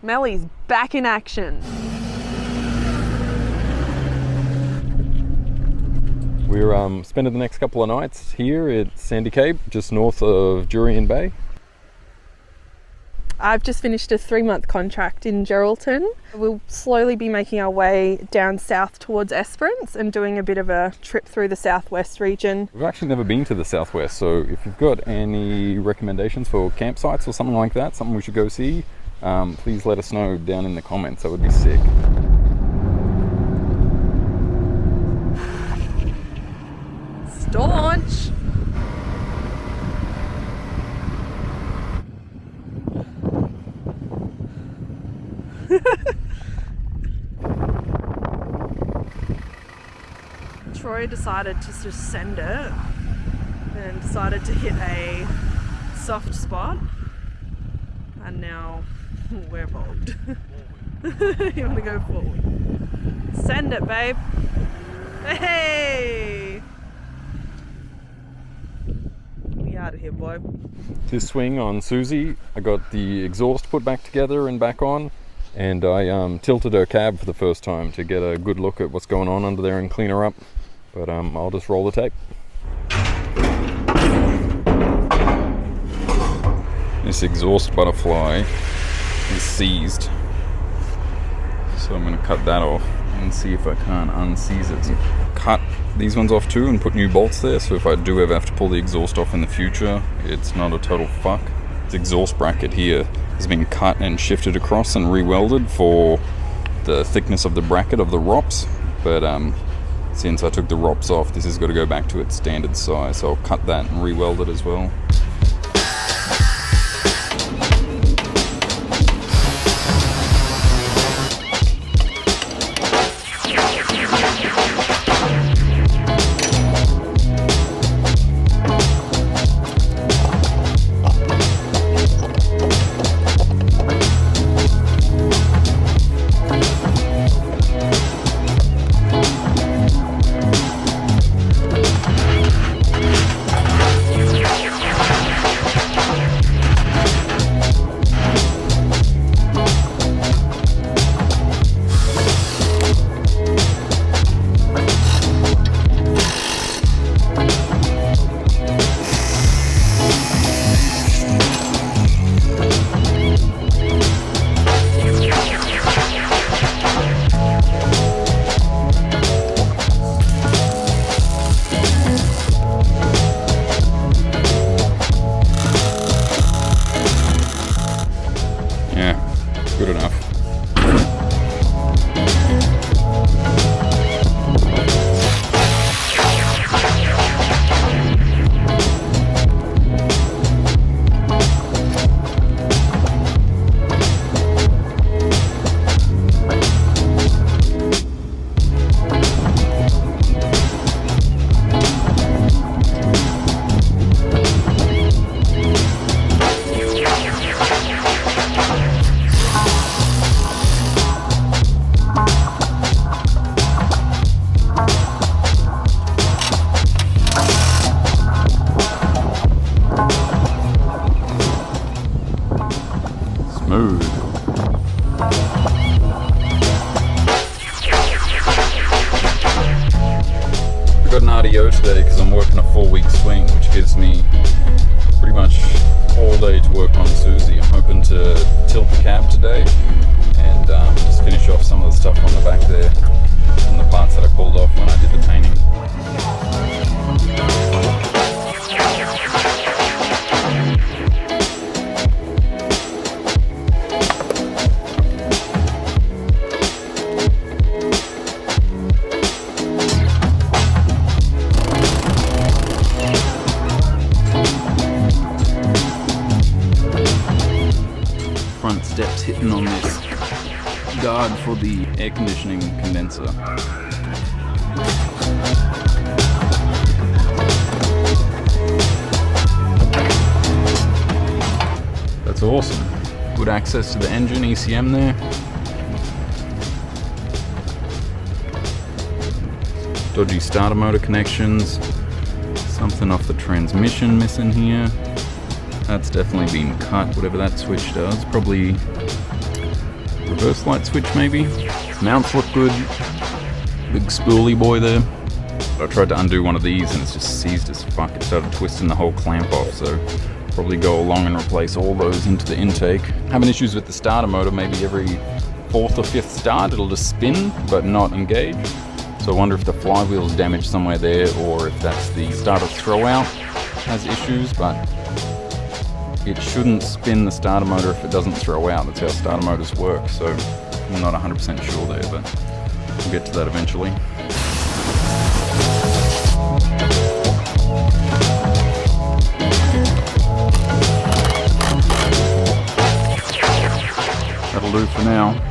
Melly's back in action. We're spending the next couple of nights here at Sandy Cape, just north of Jurien Bay. I've just finished a 3-month contract in Geraldton. We'll slowly be making our way down south towards Esperance and doing a bit of a trip through the southwest region. We've actually never been to the southwest, so if you've got any recommendations for campsites or something like that, something we should go see, please let us know down in the comments. That would be sick. Staunch! Troy decided to just send it and decided to hit a soft spot, and now we're bogged. You want to go forward? Send it, babe. Hey! We out of here, boy. This swing on Suzie, I got the exhaust put back together and back on, and I tilted her cab for the first time to get a good look at what's going on under there and clean her up. But I'll just roll the tape. This exhaust butterfly is seized, so I'm going to cut that off and see if I can't unseize it. Cut these ones off too and put new bolts there, so if I do ever have to pull the exhaust off in the future, it's not a total fuck. This exhaust bracket here has been cut and shifted across and re-welded for the thickness of the bracket of the ROPS, but since I took the ROPS off, this has got to go back to its standard size, so I'll cut that and re-weld it as well. Good enough. Smooth. I got an RDO today because I'm working a 4-week swing, which gives me pretty much all day to work on Suzie. I'm hoping to tilt the cab today and just finish off some of the stuff on the back there and the parts that I pulled off when I did the painting. Front steps hitting on this guard for the air conditioning condenser. That's awesome. Good access to the engine, ECM there. Dodgy starter motor connections. Something off the transmission missing here. That's definitely been cut, whatever that switch does. Probably reverse light switch maybe. Mounts look good. Big spoolie boy there. I tried to undo one of these and it's just seized as fuck. It started twisting the whole clamp off, so probably go along and replace all those into the intake. Having issues with the starter motor, maybe every 4th or 5th start it'll just spin but not engage. So I wonder if the flywheel's damaged somewhere there or if that's the starter throwout has issues, but it shouldn't spin the starter motor if it doesn't throw out. That's how starter motors work, so I'm not 100% sure there, but we'll get to that eventually. That'll do for now.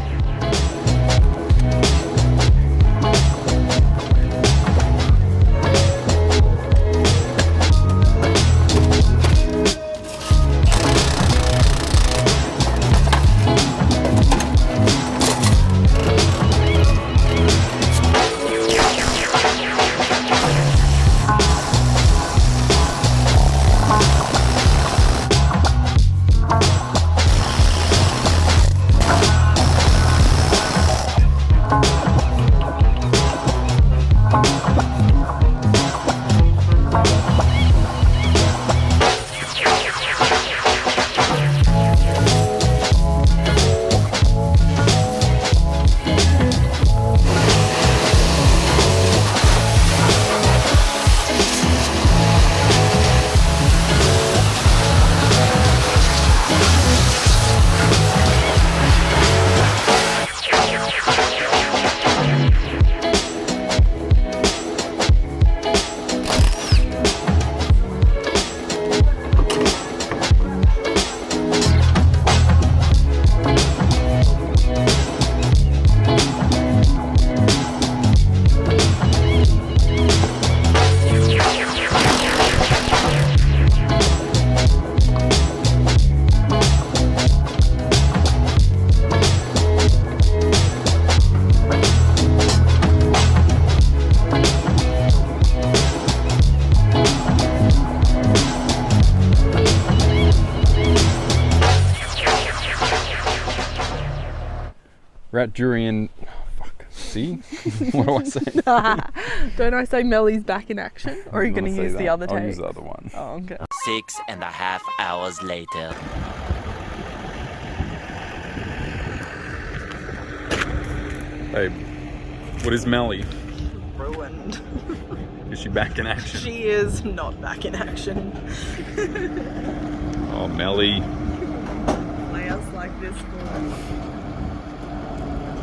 Rat durian. Fuck. See? What do I say? Don't I say Melly's back in action? Or are you going to use the other tape? I'll use the other one. Oh, okay. 6.5 hours later. Babe, what is Melly? Ruined. Is she back in action? She is not back in action. Oh, Melly. Play us like this for